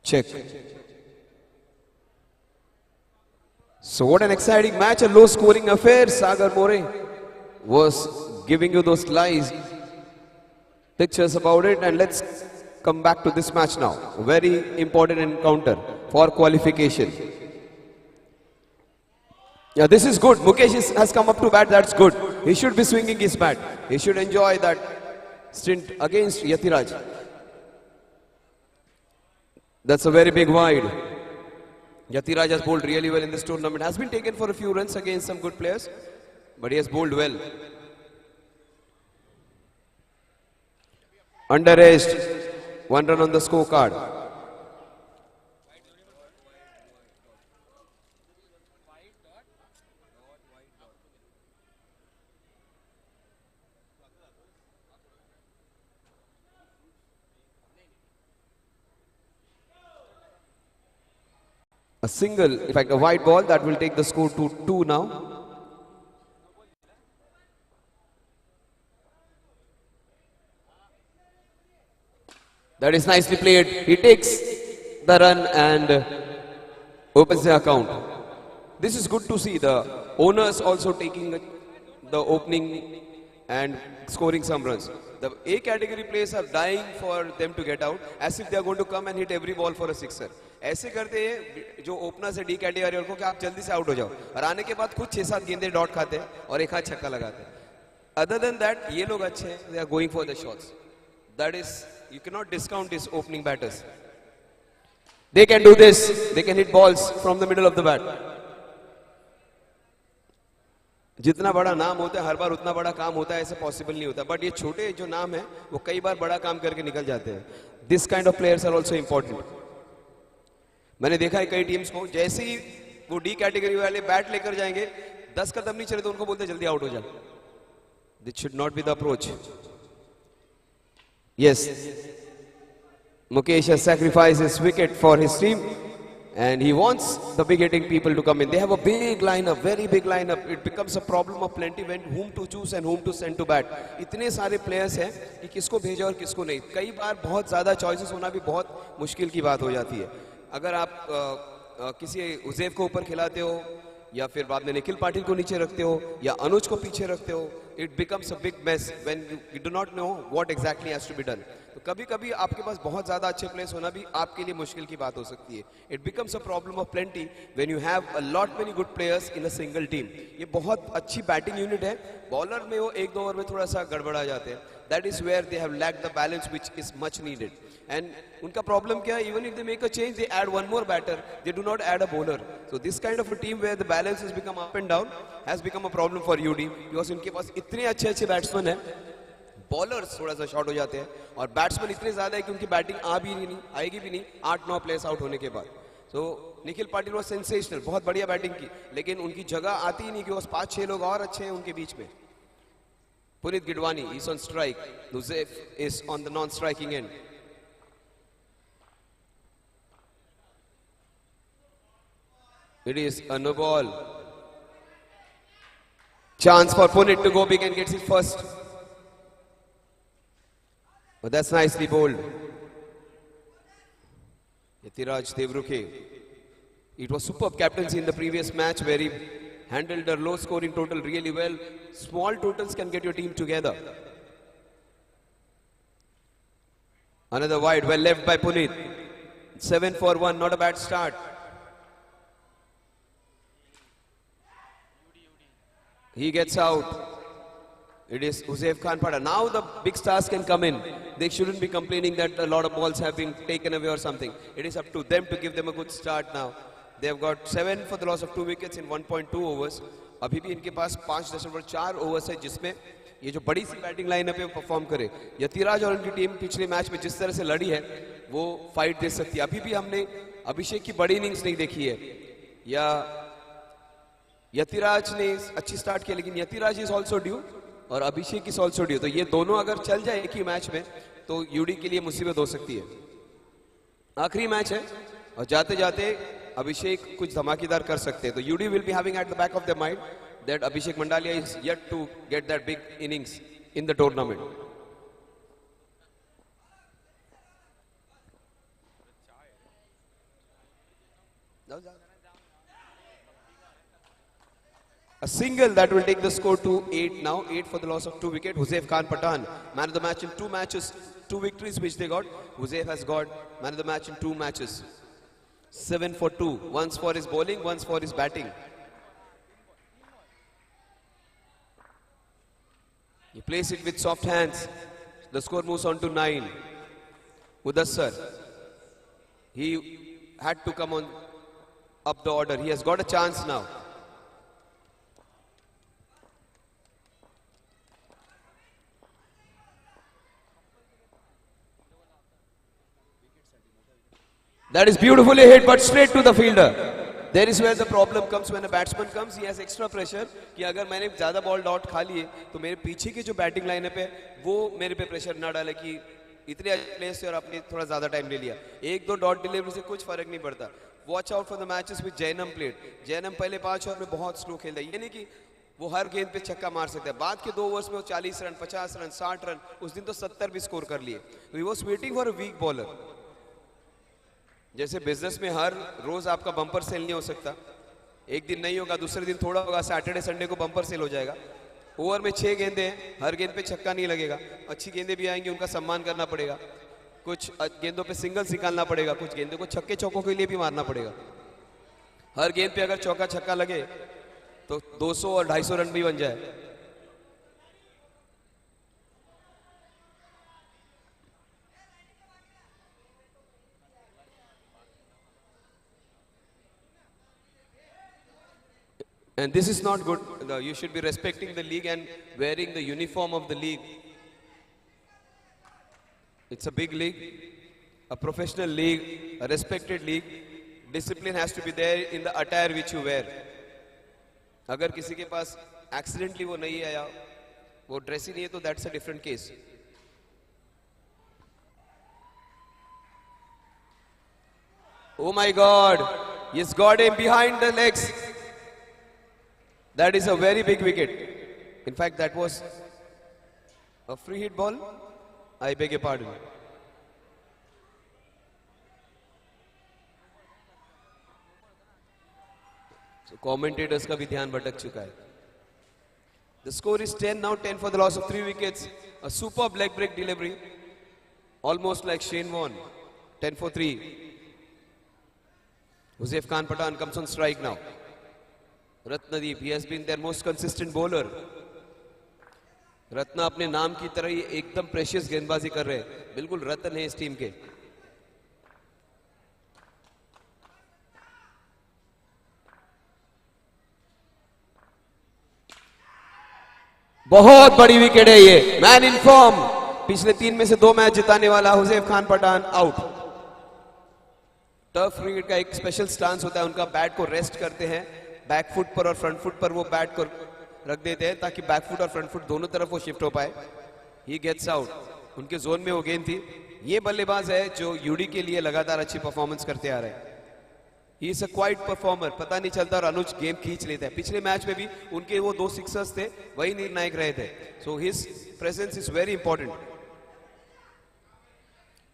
Check. So what an exciting match, a low scoring affair. Sagar More was giving you those live pictures about it, and let's come back to this match now. Very important encounter for qualification. Yeah, this is good. Mukesh has come up to bat, that's good. He should be swinging his bat. He should enjoy that stint against Yatiraj. That's a very big wide. Yatiraj has bowled really well in this tournament. Has been taken for a few runs against some good players, but he has bowled well. Under rest, 1 run on the scorecard. A single, in fact a white ball, that will take the score to 2 now. That is nicely played. He takes the run and opens the account. This is good to see. The owners also taking the opening and scoring some runs. The A category players are dying for them to get out, as if they are going to come and hit every ball for a sixer. ऐसे करते हैं जो opener से D category को कि आप जल्दी से आउट हो जाओ और आने के बाद खुद 6-7 गेंदे डॉट खाते हैं और एक हाथ छक्का लगाते हैं. Other than that, ये लोग अच्छे हैं. They are going for the shots. That is, you cannot discount these opening batters. They can do this. They can hit balls from the middle of the bat. जितना बड़ा नाम होता है हर बार उतना बड़ा काम होता है ऐसे पॉसिबल नहीं होता. बट ये छोटे जो नाम है वो कई बार बड़ा काम करके निकल जाते हैं. This kind of players are also important. मैंने देखा है कई टीम्स को जैसे ही वो डी कैटेगरी वाले बैट लेकर जाएंगे 10 कदम नहीं चले तो उनको बोलते जल्दी आउट हो जा. This should not be the approach. Yes, Mukesh has sacrificed his wicket for his team and he wants the big hitting people to come in. They have a big lineup, very big lineup. It becomes a problem of plenty when whom to choose and whom to send to bat. इतने सारे players हैं कि किसको भेजा और किसको नहीं. कई बार बहुत ज़्यादा choices होना भी बहुत मुश्किल की बात हो जाती है. अगर आप किसी उज़ैफ को ऊपर खिलाते हो या फिर बाद में निखिल पाटिल को नीचे रखते हो या अनुज को पीछे रखते हो, it becomes a big mess when you do not know what exactly has to be done. तो कभी कभी आपके पास बहुत ज़्यादा अच्छे प्लेयर्स होना भी आपके लिए मुश्किल की बात हो सकती है. It becomes a problem of plenty when you have a lot many good players in a single team. ये बहुत अच्छी बैटिंग यूनिट है. बॉलर में वो 1-2 ओवर में थोड़ा सा गड़बड़ा जाते हैं. That is where they have lacked the balance which is much needed. And उनका प्रॉब्लम क्या है? Even if they make a change, they add one more batter. They do not add a bowler. So this kind of a team where the balance has become up and down has become a problem for UD because उनके पास इतने अच्छे batsman हैं, bowlers थोड़ा सा short हो जाते हैं और बैट्समैन इतने ज्यादा है कि उनकी बैटिंग आएगी भी नहीं 8-9 प्लेयर्स आउट होने के बाद. तो निखिल पाटिल वो सेंसेशनल, बहुत बढ़िया बैटिंग की, लेकिन उनकी जगह आती ही नहीं कि 5-6 लोग और अच्छे हैं उनके बीच में. Punit Gidwani is on strike. Uzaif is on the non-striking end. It is a no ball. Chance for Punit to go big and gets it first. But that's nicely bowled. Yatiraj Devruke. It was superb captaincy in the previous match where he handled a low scoring total really well. Small totals can get your team together. Another wide, well left by Punit. 7 for 1, not a bad start. He gets out. It is Uzaif Khan Pada. Now the big stars can come in. They shouldn't be complaining that a lot of balls have been taken away or something. It is up to them to give them a good start now. They have got 7 for the loss of 2 wickets in 1.2 overs. अभी भी इनके पास 5.4 overs है जिसमें ये जो बड़ी सी batting lineup है वो परफॉर्म करे. यतिराज और उनकी टीम पिछले मैच में जिस तरह से लड़ी है वो फाइट दे सकती है. अभी भी हमने अभिषेक की बड़ी इनिंग्स नहीं देखी है या यतिराज ने अच्छी स्टार्ट की, लेकिन यतिराज इज ऑल्सो ड्यू और अभिषेक इज ऑल्सो ड्यू. तो ये दोनों अगर चल जाए एक ही मैच में तो यूडी के लिए मुसीबत हो सकती है. आखिरी मैच है और जाते जाते Abhishek कुछ धमाकेदार कर सकते हैं. तो UD will be having at the back of their mind that Abhishek Mandalia is yet to get that big innings in the tournament. A single that will take the score to 8 now. 8 for the loss of 2 wickets. Huzaifa Khan Pathan, man of the match in 2 matches, 2 victories which they got. Huzaifa has got man of the match in 2 matches. 7 for 2. Once for his bowling, once for his batting. He plays it with soft hands. The score moves on to 9. Mudassar. He had to come on up the order. He has got a chance now. That is beautifully hit, but straight to the fielder. There is where the problem comes when a batsman comes. He has extra pressure कि अगर मैंने ज़्यादा ball dot खा लिए तो मेरे पीछे की जो बैटिंग लाइनअप है वो मेरे पे प्रेशर ना डाले कि इतने अच्छे प्लेस से और आपने थोड़ा ज़्यादा टाइम ले लिया. 1-2 डॉट डिलीवरी से कुछ फर्क नहीं पड़ता. Watch out for the matches with Jainam played. Jainam पहले 5 ओवर में बहुत स्लो खेलता है. ये नहीं कि वो हर गेंद पे छक्का मार सकता है. बाद के 2 ओवर्स में वो 40 रन, 50 रन, 60 रन, उस दिन तो 70 भी स्कोर कर लिए. He was waiting for a weak bowler. जैसे बिजनेस में हर रोज आपका बम्पर सेल नहीं हो सकता. एक दिन नहीं होगा, दूसरे दिन थोड़ा होगा, सैटरडे संडे को बम्पर सेल हो जाएगा. ओवर में 6 गेंदे हैं, हर गेंद पे छक्का नहीं लगेगा. अच्छी गेंदें भी आएंगी, उनका सम्मान करना पड़ेगा. कुछ गेंदों पे सिंगल्स निकालना पड़ेगा, कुछ गेंदों को छक्के चौकों के लिए भी मारना पड़ेगा. हर गेंद पे अगर चौका छक्का लगे तो 200 और 250 रन भी बन जाए. And this is not good. You should be respecting the league and wearing the uniform of the league. It's a big league, a professional league, a respected league. Discipline has to be there in the attire which you wear. अगर किसी के पास accidentally वो नहीं है या वो dress ही नहीं है तो that's a different case. Oh my God! He's got him behind the legs. That is a very big wicket. In fact, that was a free hit ball. I beg your pardon. So commentators का भी ध्यान भटक चुका है. The score is 10 now. 10 for the loss of 3 wickets. A superb leg break delivery, almost like Shane Warne. 10 for 3. Huzaifa Khan Pathan comes on strike now. Ratnadeep, he has been their most consistent bowler. Ratna अपने नाम की तरह ही एकदम precious गेंदबाजी कर रहे हैं. बिल्कुल रत्न है इस टीम के. बहुत बड़ी विकेट है ये. Man in form. पिछले 3 में से 2 मैच जिताने वाला Huzaif Khan Pathan out. Turf cricket का एक स्पेशल स्टांस होता है. उनका बैट को रेस्ट करते हैं. बैक फुट पर और फ्रंट फुट पर वो बैट को रख देते हैं ताकि बैक फुट और फ्रंट फुट दोनों तरफ वो शिफ्ट हो पाए. He gets out. उनके जोन में वो गेंद थी. ये बल्लेबाज है जो यूडी के लिए लगातार अच्छी परफॉर्मेंस करते आ रहे हैं. He is a quite performer. पता नहीं चलता और अनुज गेम खींच लेता है. पिछले मैच में भी उनके वो 2 सिक्सर्स थे, वही निर्णायक रहे थे. So his presence is very important.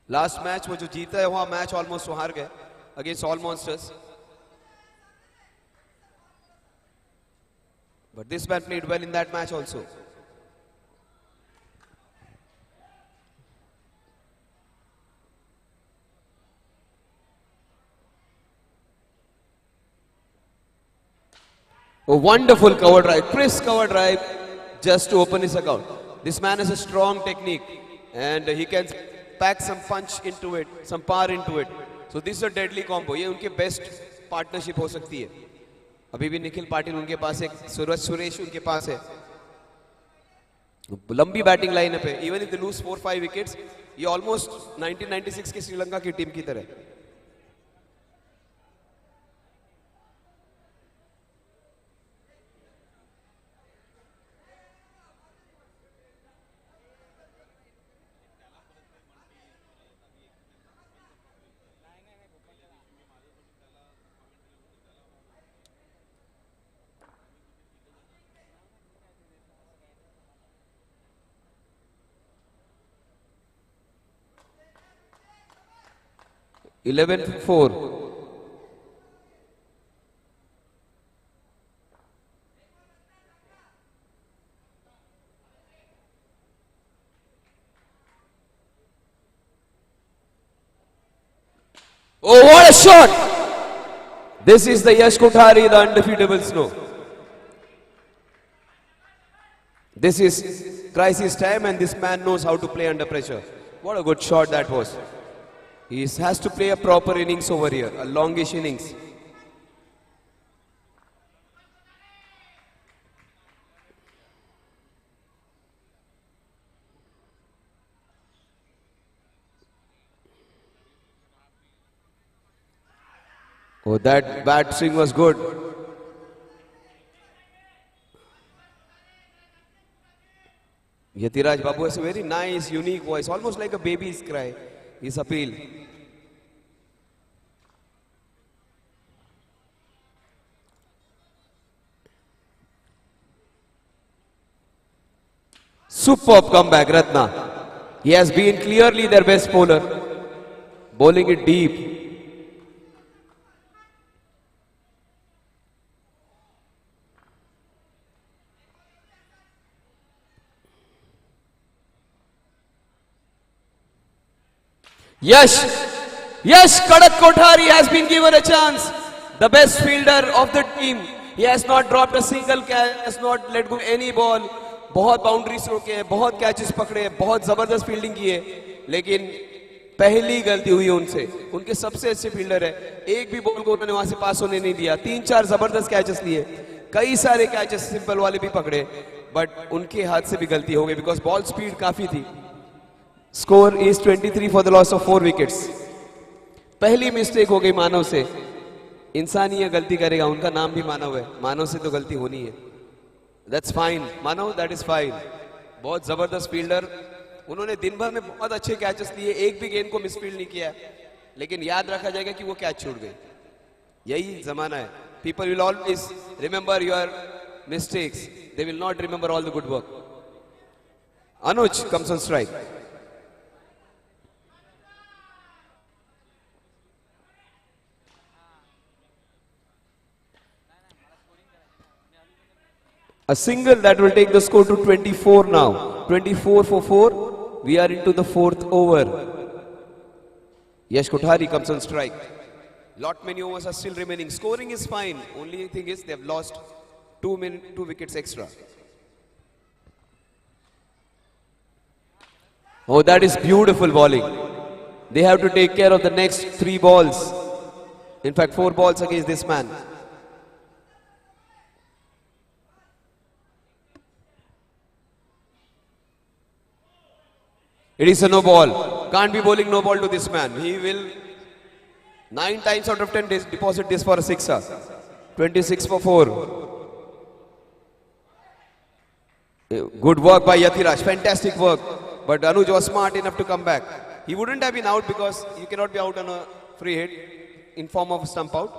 Last match वो जो जीता है वहां मैच ऑलमोस्ट हार गए against all monsters. But this man played well in that match also. A wonderful cover drive, crisp cover drive just to open his account. This man has a strong technique and he can pack some punch into it, some power into it. So this is a deadly combo. ये उनके best partnership हो सकती है. अभी भी निखिल पाटिल उनके पास है, सूरज सुरेश उनके पास है. लंबी बैटिंग लाइनअप है. Even if they lose 4-5 wickets, ये ऑलमोस्ट 1996 की श्रीलंका की टीम की तरह. Eleven 4. Oh, what a shot! This is the Yash Kothari, the undefeatable snow. This is crisis time and this man knows how to play under pressure. What a good shot that was. He has to play a proper innings over here, a longish innings. Oh, that bat swing was good. Yatiraj Babu has a very nice, unique voice, almost like a baby's cry. His appeal. Superb comeback, Ratna. He has been clearly their best bowler, bowling it deep. Yash Kadak Kothari has been given a chance. The best fielder of the team. He has not dropped a single catch, has not let go any ball. बहुत boundaries रोके हैं, बहुत catches पकड़े हैं, बहुत जबरदस्त fielding की है, लेकिन पहली गलती हुई उनसे. उनके सबसे अच्छे फील्डर है, एक भी बॉल को उन्होंने वहां से पास होने नहीं दिया. 3-4 जबरदस्त कैचेस लिए, कई सारे कैचेस सिंपल वाले भी पकड़े, बट उनके हाथ से भी गलती हो गई बिकॉज बॉल स्पीड काफी थी. Score is 23 for the loss of 4 wickets. पहली मिस्टेक हो गई मानव से. इंसान ही गलती करेगा, उनका नाम भी मानव है, मानव से तो गलती होनी है. That's fine Manav, that is fine. बहुत जबरदस्त फील्डर. उन्होंने दिन भर में बहुत अच्छे कैचेस लिए, एक भी गेंद को मिसफील्ड नहीं किया, लेकिन याद रखा जाएगा कि वो कैच छूट गए. यही जमाना है. People will always remember your mistakes, they will not remember all the good work. Anuj comes on strike. A single that will take the score to 24 now. 24 for 4. We are into the 4th over. Yash Kothari comes on strike. Lot many overs are still remaining. Scoring is fine. Only thing is they have lost 2 wickets extra. Oh, that is beautiful bowling. They have to take care of the next 3 balls. In fact, 4 balls against this man. It is a no ball. Can't be bowling no ball to this man. He will 9 times out of 10 deposit this for a sixer. 26 for 4. Good work by Yatiraj. Fantastic work. But Anuj was smart enough to come back. He wouldn't have been out because you cannot be out on a free hit in form of a stump out.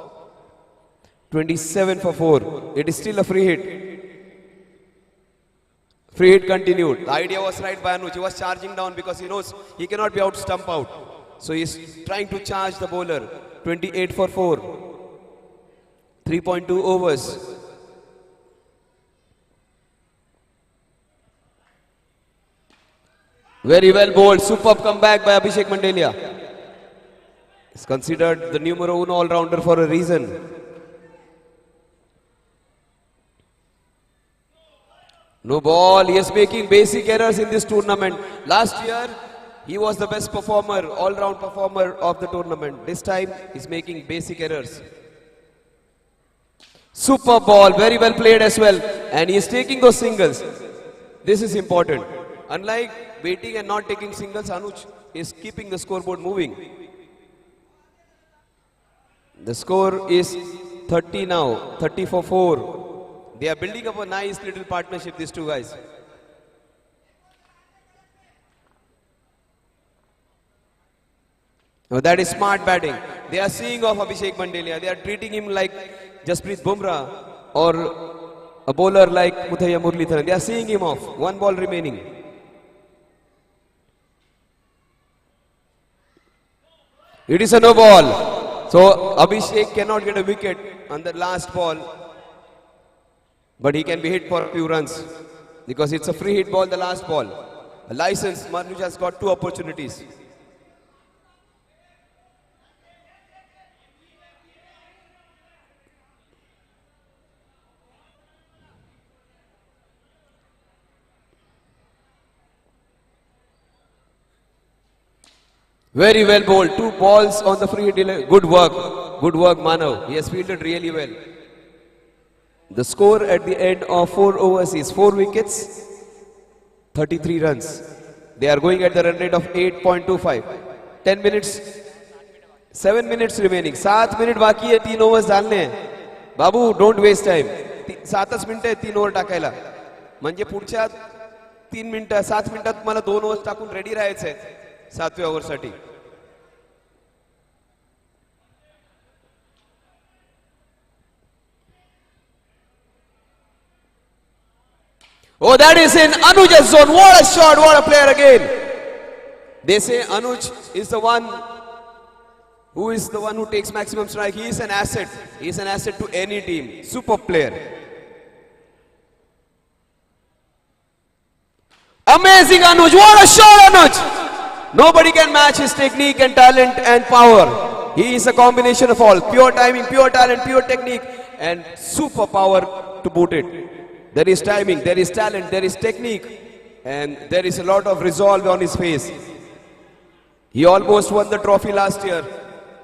27 for 4. It is still a free hit. Free hit continued. The idea was right by Anuj. He was charging down because he knows he cannot be out stump out. So he's trying to charge the bowler. 28 for 4. 3.2 overs. Very well bowled. Superb comeback by Abhishek Mandelia. He's considered the numero 1 all-rounder for a reason. No ball. He is making basic errors in this tournament. Last year, he was the best performer, all-round performer of the tournament. This time, he's making basic errors. Super ball. Very well played as well. And he is taking those singles. This is important. Unlike waiting and not taking singles, Anuj is keeping the scoreboard moving. The score is 30 now. 30 for 4. They are building up a nice little partnership, these two guys. Now that is smart batting. They are seeing off Abhishek Mandelia. They are treating him like Jasprit Bumrah or a bowler like Muthiah Muralitharan. They are seeing him off. 1 ball remaining. It is a no ball. So Abhishek cannot get a wicket on the last ball. But he can be hit for a few runs because it's a free hit ball, the last ball. A license, Manuj has got 2 opportunities. Very well bowled. 2 balls on the free delay. Good work. Good work, Manav. He has fielded really well. The score at the end of 4 overs is 4 wickets, 33 runs. They are going at the run rate of 8.25. 10 minutes, 7 minutes remaining. 7 minute बाकी है 3 overs डालने हैं. बाबू don't waste time. 7च मिनिटं आहेत 3 over टाकायला. म्हणजे पुढच्या 3 मिनिटं 7 मिनिटात तुम्हाला 2 overs टाकून रेडी राहायचं आहे 7व्या ओव्हर साठी. Oh, that is in Anuj's zone. What a shot, what a player again. They say Anuj is the one who takes maximum strike. He is an asset. He is an asset to any team. Super player. Amazing Anuj. What a shot, Anuj. Nobody can match his technique and talent and power. He is a combination of all. Pure timing, pure talent, pure technique and super power to boot it. There is timing, there is talent, there is technique, and there is a lot of resolve on his face. He almost won the trophy last year,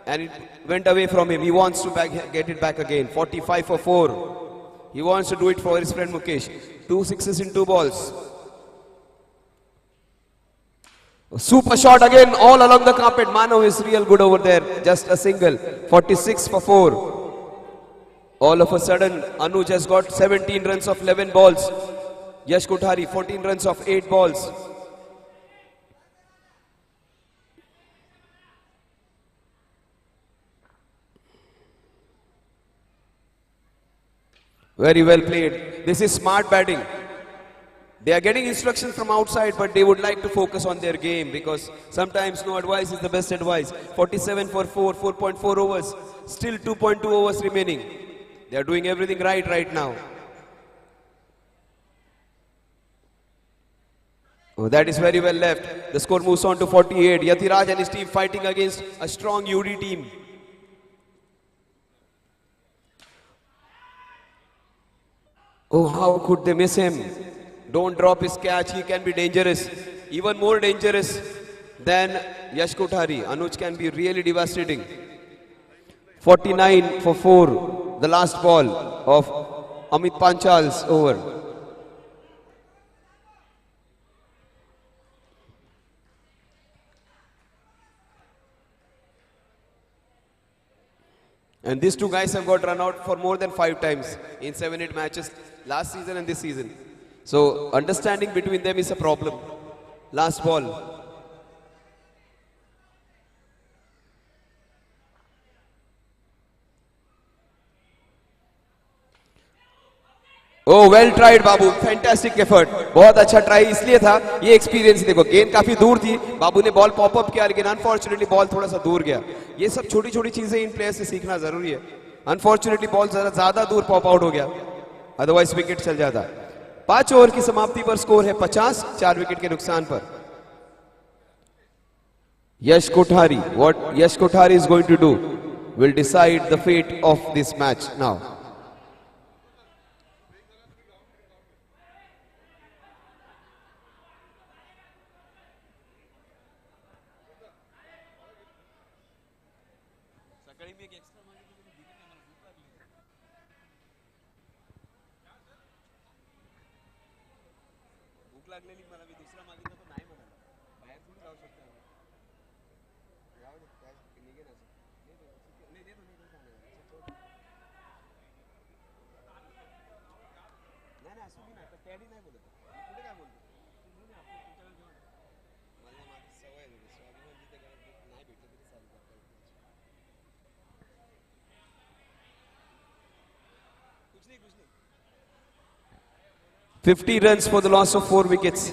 and it went away from him. He wants to get it back again. 45 for 4. He wants to do it for his friend Mukesh. 2 sixes in 2 balls. Super shot again, all along the carpet. Manav is real good over there. Just a single. 46 for 4. All of a sudden, Anuj has got 17 runs of 11 balls. Yash Kothari, 14 runs of 8 balls. Very well played. This is smart batting. They are getting instructions from outside, but they would like to focus on their game because sometimes no advice is the best advice. 47 for 4, 4.4 overs. Still 2.2 overs remaining. They are doing everything right now. Oh, that is very well left. The score moves on to 48. Yatiraj and his team fighting against a strong UD team. Oh, how could they miss him? Don't drop his catch. He can be dangerous. Even more dangerous than Yash Kothari. Anuj can be really devastating. 49 for 4. The last ball of Amit Panchal's over. And these two guys have got run out for more than 5 times in 7-8 matches last season and this season. So understanding between them is a problem. Last ball. Oh, well tried Babu, fantastic effort. बहुत अच्छा try इसलिए था, ये experience देखो. गेंद काफी दूर थी, बाबू ने बॉल पॉप अप किया लेकिन अनफॉर्चुनेटली बॉल थोड़ा सा दूर गया. ये सब छोटी छोटी चीजें इन प्लेयर से सीखना जरूरी है. अनफॉर्चुनेटली बॉल जरा ज्यादा दूर पॉप आउट हो गया, अदरवाइज विकेट चल जाता. 5 ओवर की समाप्ति पर स्कोर है 50, 4 विकेट के नुकसान पर. Yash Kothari, what Yash Kothari is going to do will decide the fate of this match now. $50 runs for the loss of 4 wickets.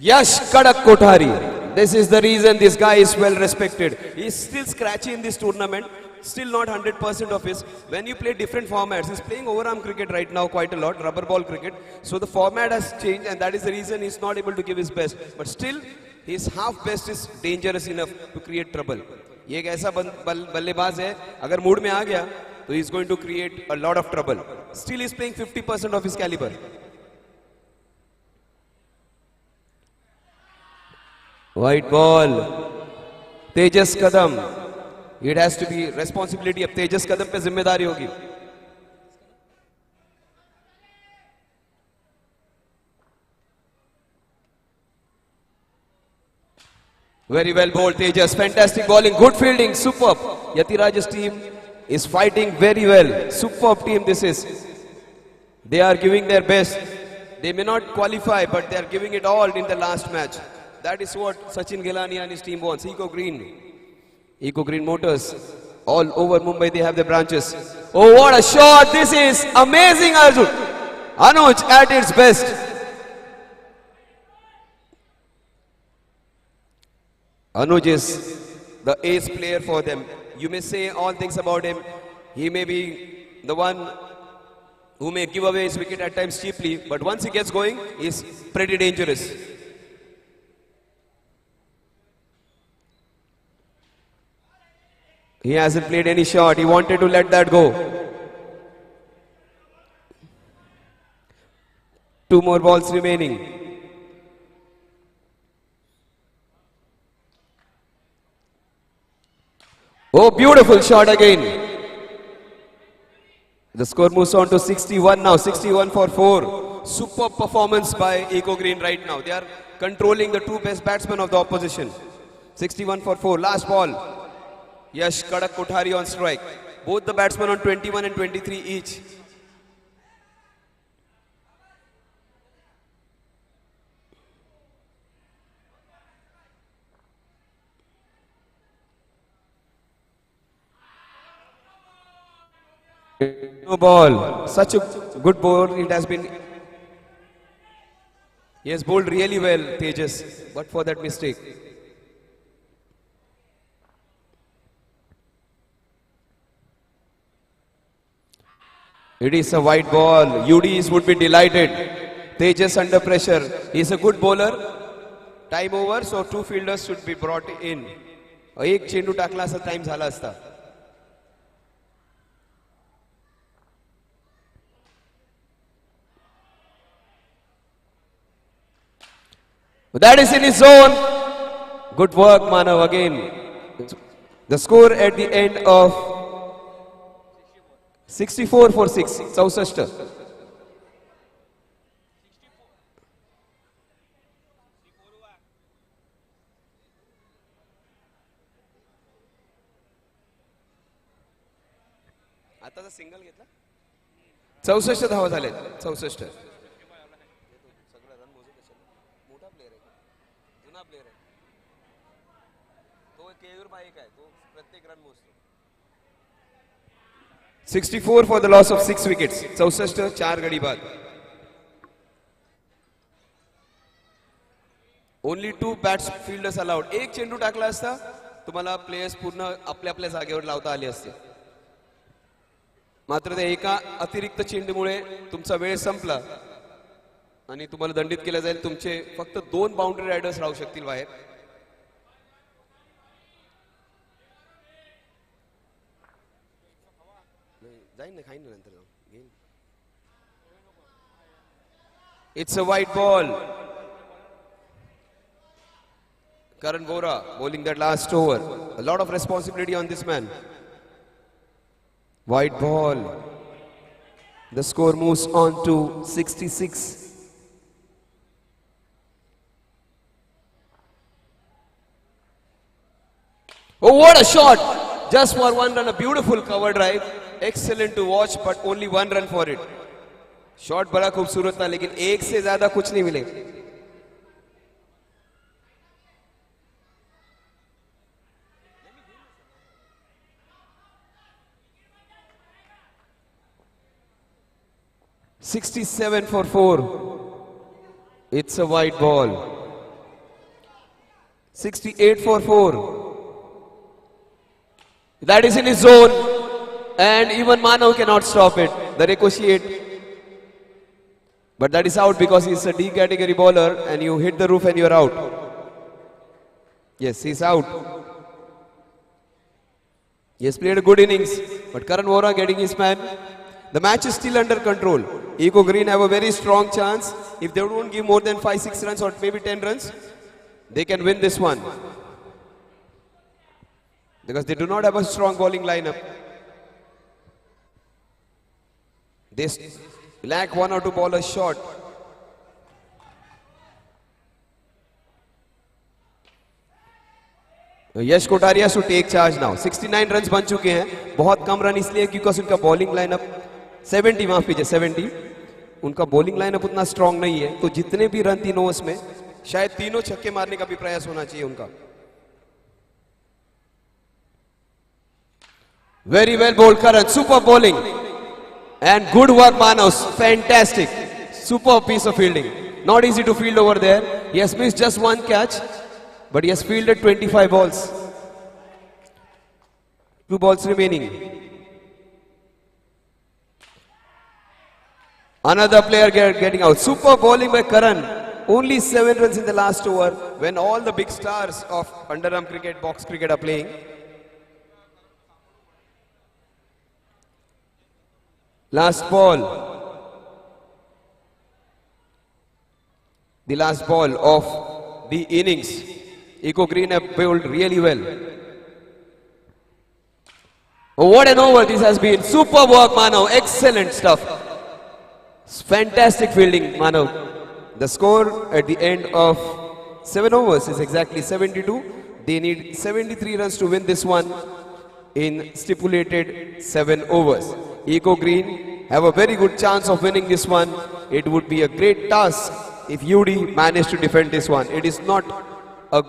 Yash Kadak Kothari. This is the reason this guy is well respected. He's still scratchy in this tournament. Still not 100% of his. When you play different formats, he's playing overarm cricket right now quite a lot, rubber ball cricket. So the format has changed and that is the reason he's not able to give his best. But still, his half best is dangerous enough to create trouble. ये एक ऐसा बल्लेबाज है, अगर mood में आ गया, तो he's going to create a lot of trouble. Still he's playing 50% of his caliber. White ball. Tejas Kadam. It has to be responsibility of Tejas Kadam पे जिम्मेदारी होगी. Very well bowled Tejas. Fantastic bowling. Good fielding. Superb. Yatiraj's team is fighting very well. Superb team this is. They are giving their best. They may not qualify, but they are giving it all in the last match. That is what Sachin Gilani and his team wants. Eco Green Motors. All over Mumbai they have their branches. Oh, what a shot. This is amazing, Arjun. Anuj at its best. Anuj is the ace player for them. You may say all things about him. He may be the one who may give away his wicket at times cheaply, but once he gets going, he's pretty dangerous. He hasn't played any shot. He wanted to let that go. 2 more balls remaining. Oh, beautiful shot again. The score moves on to 61 now. 61 for 4. Superb performance by Eco Green right now. They are controlling the 2 best batsmen of the opposition. 61 for 4. Last ball. Yash Kadak Kothari on strike. Both the batsmen on 21 and 23 each. No ball. Such a good ball it has been. He has bowled really well, Tejas, but for that mistake. It is a white ball. UDs would be delighted. Tejas under pressure. He is a good bowler. Time over, so 2 fielders should be brought in. एक चेंडू टाकला असा time झाला असता. That is in his zone. Good work, Manav, again. The score at the end of 64 for 6. 64. आता single घेतला 64 धावा झाले 64. मोठा प्लेयर आहे जुना प्लेयर आहे तो केयूर बाईक आहे तो प्रत्येक रन मोजतो 64 for the loss of 6 wickets. 64 4 गडी बाद. Only 2 bats fielders allowed. एक चेंडू टाकला असता तुम्हाला प्लेयर्स पूर्ण आपल्या आपल्या जागेवर लावता आले असते. मात्र ते एका अतिरिक्त चेंडूमुळे तुमचा वेळ संपला आणि तुम्हाला दंडित केलं जाईल. तुमचे फक्त 2 बाउंड्री रायडर्स राहू शकतील बाहेर. जाईन ना खाईन नंतर जाऊन. It's a white ball. Karan Vora bowling that last over. A lot of responsibility on this man. White ball. The score moves on to 66. Oh, what a shot! Just for 1 run, a beautiful cover drive. Excellent to watch, but only 1 run for it. Shot बड़ा खूबसूरत था, लेकिन एक से ज्यादा कुछ नहीं मिले. $67 for 4. It's a white ball. 68 for 4. That is in his zone. And even Manav cannot stop it. The ricochet. But that is out because he's a D category bowler and you hit the roof and you're out. Yes, he's out. He has played a good innings. But Karan Vora getting his man. The match is still under control. Eco Green have a very strong chance. If they don't give more than 5-6 runs or maybe 10 runs, they can win this one. Because they do not have a strong bowling lineup. They lack 1 or 2 bowlers short. Yash Kothariya to take charge now 69 runs बन चुके हैं बहुत कम run इसलिए क्योंकि उनका bowling lineup 70 माफ कीजिए 70 उनका बॉलिंग लाइनअप उतना स्ट्रांग नहीं है तो जितने भी रन 3 ओवर्स में शायद तीनों छक्के मारने का भी प्रयास होना चाहिए उनका very well bowled Karan super bowling and good work Manas fantastic super piece of fielding not easy to field over there he has missed just 1 catch but he has fielded 25 balls. 2 balls remaining. Another player getting out. Super bowling by Karan. Only 7 runs in the last over when all the big stars of underarm cricket, box cricket are playing. Last ball. The last ball of the innings. Eco Green have bowled really well. Oh, what an over this has been. Super work, Manav. Excellent stuff. Fantastic fielding, Manav. The score at the end of 7 overs is exactly 72. They need 73 runs to win this one in stipulated 7 overs. Eco Green have a very good chance of winning this one. It would be a great task if UD managed to defend this one. It is not a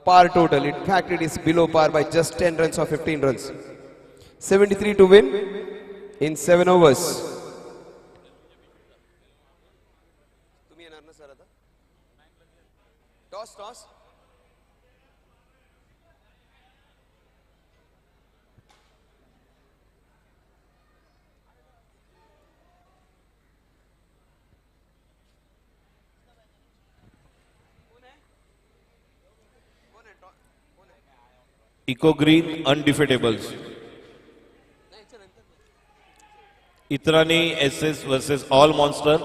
par total. In fact, it is below par by just 10 runs or 15 runs. 73 to win in 7 overs. Toss. Eco Green undefeatables. Itrani SS versus All Monster.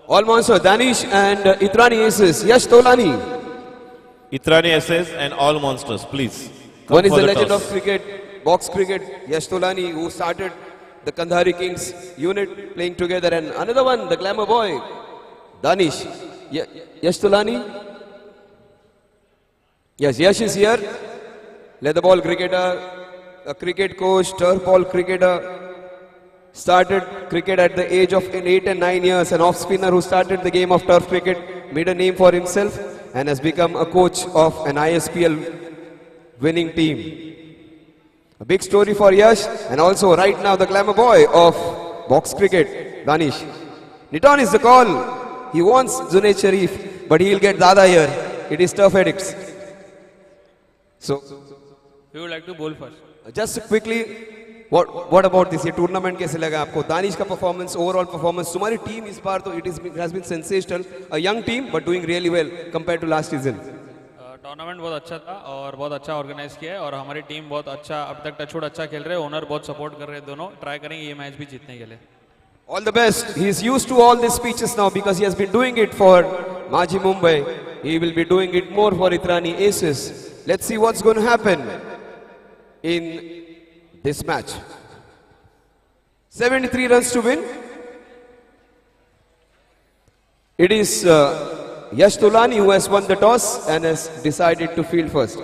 All Monster, Danish and Itrani SS. Yash Tolani. Itrani SS and All Monsters, please. One is the legend of cricket, box cricket, Yash Tolani, who started the Kandhari Kings unit playing together. And another one, the glamour boy, Danish. Yash Tolani. Yes, Yash is here. Leather ball cricketer, a cricket coach, turf ball cricketer, started cricket at the age of 8 and 9 years, an off spinner who started the game of turf cricket, made a name for himself and has become a coach of an ISPL winning team. A big story for Yash and also right now the glamour boy of box cricket, Danish. Niton is the call. He wants Junaid Sharif, but he'll get Dada here. It is turf addicts. So, we would like to bowl first. Just quickly, what about this? ये tournament कैसे लगा आपको? दानिश का performance, overall performance, तुम्हारी team इस बार तो it has been sensational. A young team but doing really well compared to last season. Tournament बहुत अच्छा था और बहुत अच्छा ऑर्गेनाइज किया है और हमारी टीम बहुत अच्छा अब तक टचवुड अच्छा खेल रहे हैं ओनर बहुत सपोर्ट कर रहे हैं दोनों ट्राई करेंगे ये मैच भी जीतने के लिए All the best. He is used to all these speeches now because he has been doing it for Maji Mumbai. He will be doing it more for Itrani Aces. Let's see what's going to happen in this match. 73 runs to win. It is Yash Tolani who has won the toss and has decided to field first.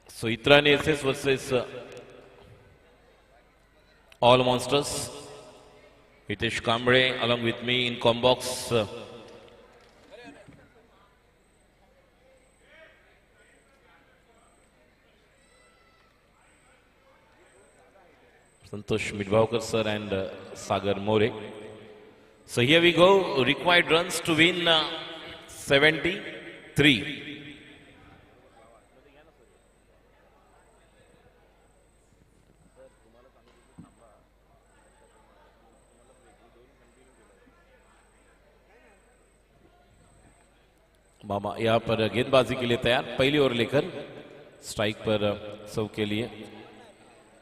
So Itrani SS versus All Monsters. Hitesh Kamble along with me in Combox. Santosh Midbhavkar sir and Sagar More. So here we go. Required runs to win 70. 73. मामा यहां पर गेंदबाजी के लिए तैयार, पहली over लेकर strike पर उत्सव के लिए।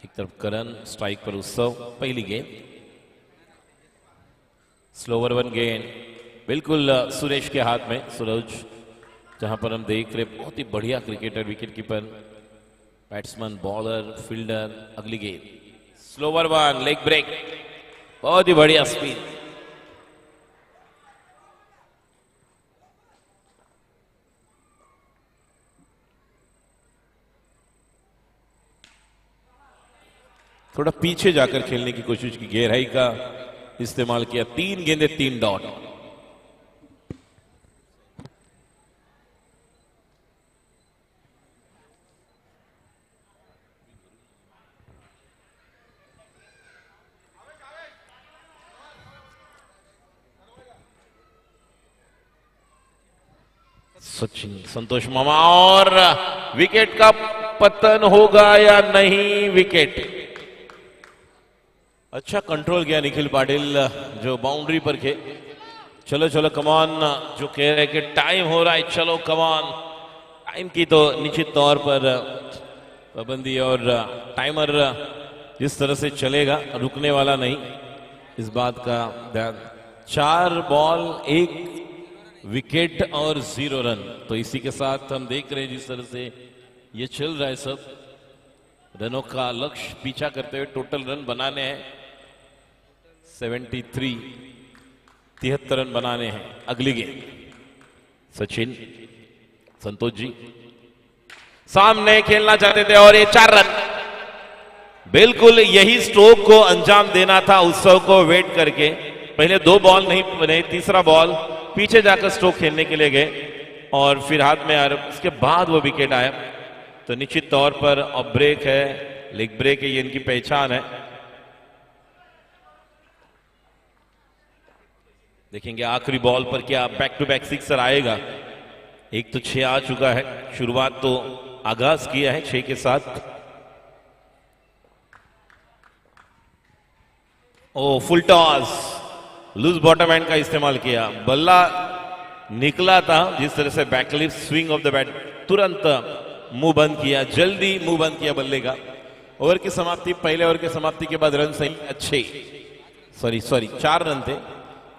एक तरफ करण, स्ट्राइक पर उत्सव, पहली गेंद। स्लोवर वन गेंद बिल्कुल सुरेश के हाथ में। सूरज जहां पर हम देख रहे बहुत ही बढ़िया cricketer, wicket keeper, batsman, bowler, fielder. अगली गेंद स्लोवर वन, लेग ब्रेक, बहुत ही बढ़िया स्पिन। थोड़ा पीछे जाकर खेलने की कोशिश की, गहराई का इस्तेमाल किया। 3 गेंदे 3 डॉट। सचिन, संतोष मामा, और विकेट का पतन होगा या नहीं? विकेट, अच्छा कंट्रोल किया निखिल पाटिल जो बाउंड्री पर थे। चलो चलो कमान, जो कह रहे कि टाइम हो रहा है, चलो कमान। टाइम की तो निश्चित तौर पर पाबंदी, और टाइमर जिस तरह से चलेगा रुकने वाला नहीं, इस बात का ध्यान। 4 बॉल 1 विकेट और 0 रन। तो इसी के साथ हम देख रहे हैं जिस तरह से ये चल रहा है, सब रनों का लक्ष्य पीछा करते हुए टोटल रन बनाने हैं 73, 73 रन बनाने हैं। अगली गेंद सचिन, संतोष जी सामने खेलना चाहते थे और ये 4 रन। बिल्कुल यही स्ट्रोक को अंजाम देना था उत्सव को, वेट करके। पहले 2 बॉल नहीं बने, तीसरा बॉल पीछे जाकर स्ट्रोक खेलने के लिए गए और फिर हाथ में आ रहा, उसके बाद वो विकेट आया। तो निश्चित तौर पर अब ब्रेक है, लेग ब्रेक है, ये इनकी पहचान है। देखेंगे आखिरी बॉल पर क्या बैक टू बैक सिक्सर आएगा। एक तो 6 आ चुका है, शुरुआत तो आगाज किया है 6 के साथ। Oh full toss, loose bottom end का इस्तेमाल किया। बल्ला निकला था, जिस तरह से backlift swing of the bat, तुरंत मुंह बंद किया, जल्दी मुंह बंद किया बल्ले का। ओवर की समाप्ति, पहले ओवर की समाप्ति के बाद रन सही अच्छे, सॉरी 4 रन थे,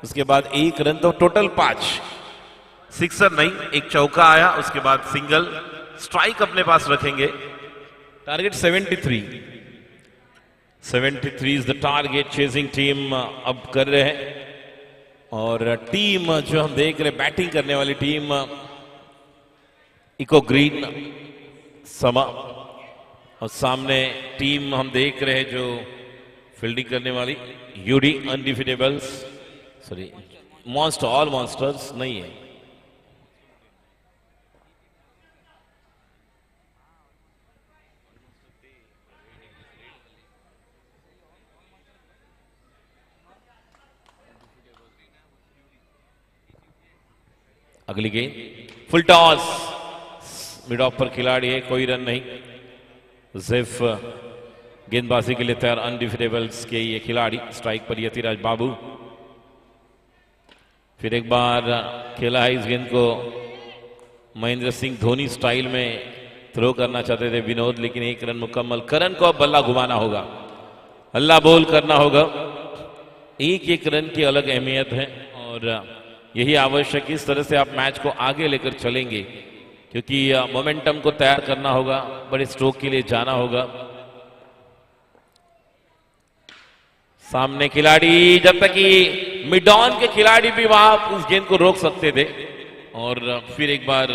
उसके बाद 1 रन, तो टोटल 5। सिक्सर नहीं, एक चौका आया, उसके बाद सिंगल। स्ट्राइक अपने पास रखेंगे। Target 73 is the target chasing team अब कर रहे हैं। और टीम जो हम देख रहे बैटिंग करने वाली टीम, इको ग्रीन समा, और सामने टीम हम देख रहे हैं जो फील्डिंग करने वाली UD undefeatables, sorry monster, all monsters नहीं है। अगली गेंद फुल टॉस, मिड ऑफ पर खिलाड़ी है, कोई रन नहीं। जिफ गेंदबाजी के लिए तैयार, अनडिफिटेबल्स के ये खिलाड़ी। स्ट्राइक पर यतिराज बाबू, फिर एक बार खेला है इस गेंद को, महेंद्र सिंह धोनी स्टाइल में थ्रो करना चाहते थे विनोद, लेकिन 1 रन मुकम्मल। करण को अब बल्ला घुमाना होगा, हल्ला बोल करना होगा। 1-1 रन की अलग अहमियत है और यही आवश्यक। इस तरह से आप मैच को आगे लेकर चलेंगे, क्योंकि मोमेंटम को तैयार करना होगा, बड़े स्ट्रोक के लिए जाना होगा। सामने खिलाड़ी, जब तक कि मिड ऑन के खिलाड़ी भी वहां उस गेंद को रोक सकते थे। और फिर एक बार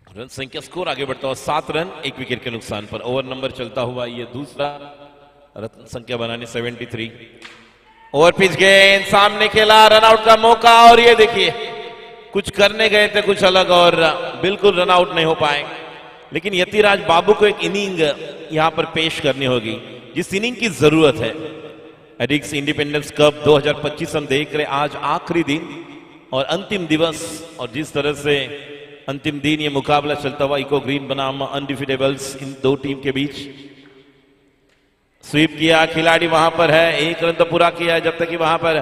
रन संख्या, स्कोर आगे बढ़ता हुआ 7 रन 1 विकेट के नुकसान पर। ओवर नंबर चलता हुआ ये दूसरा रन संख्या बनाने 73। ओवर पिच गेंद, सामने खेला, रन आउट का मौका, और ये देखिए कुछ करने गए थे कुछ अलग और बिल्कुल रन आउट नहीं हो पाए। लेकिन यतिराज बाबू को एक इनिंग यहां पर पेश करनी होगी जिस इनिंग की जरूरत है। एडिक्स इंडिपेंडेंस कप 2025 हम देख रहे, आज आखिरी दिन और अंतिम दिवस, और जिस तरह से अंतिम दिन ये मुकाबला चलता हुआ इको ग्रीन बनाम अनडिफिटेबल्स इन दो टीम के बीच। स्वीप किया, खिलाड़ी वहां पर है, 1 रन तो पूरा किया है, जब तक कि वहां पर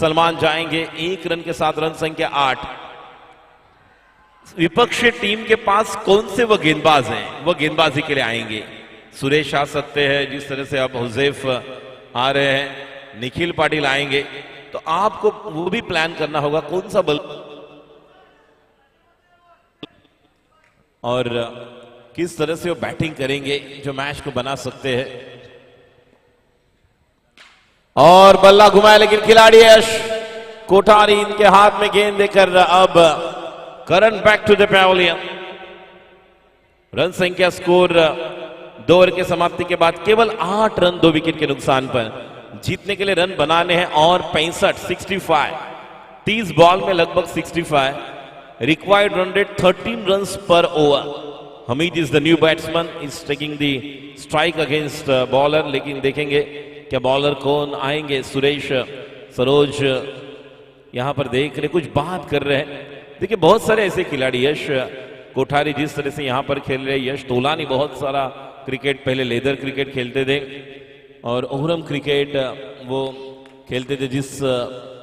सलमान जाएंगे। 1 रन के साथ रन संख्या 8। विपक्षी टीम के पास कौन से वो गेंदबाज हैं, वो गेंदबाजी के लिए आएंगे। सुरेश आ सकते हैं, जिस तरह से अब हुजैफ आ रहे हैं, निखिल पाटिल आएंगे, तो आपको वो भी प्लान करना होगा कौन सा बल और किस तरह से वो बैटिंग करेंगे जो मैच को बना सकते हैं। और बल्ला घुमाया, लेकिन खिलाड़ी यश कोठारी इनके हाथ में गेंद देकर अब Karan back to the pavilion. Run संख्या स्कोर 2 ओवर के समाप्ति के बाद केवल 8 रन 2 विकेट के नुकसान पर। जीतने के लिए रन बनाने हैं और 65 30 बॉल में लगभग 65। रिक्वायर्ड रन रेट 13 रन्स पर over. Hamid is the new batsman, is taking the strike against bowler, लेकिन देखेंगे क्या बॉलर कौन आएंगे। सुरेश सरोज यहां पर देख रहे, कुछ बात कर रहे हैं। देखिए बहुत सारे ऐसे खिलाड़ी, यश कोठारी जिस तरह से यहां पर खेल रहे, यश तोलानी बहुत सारा क्रिकेट, पहले लेदर क्रिकेट खेलते थे और ओहरम क्रिकेट वो खेलते थे, जिस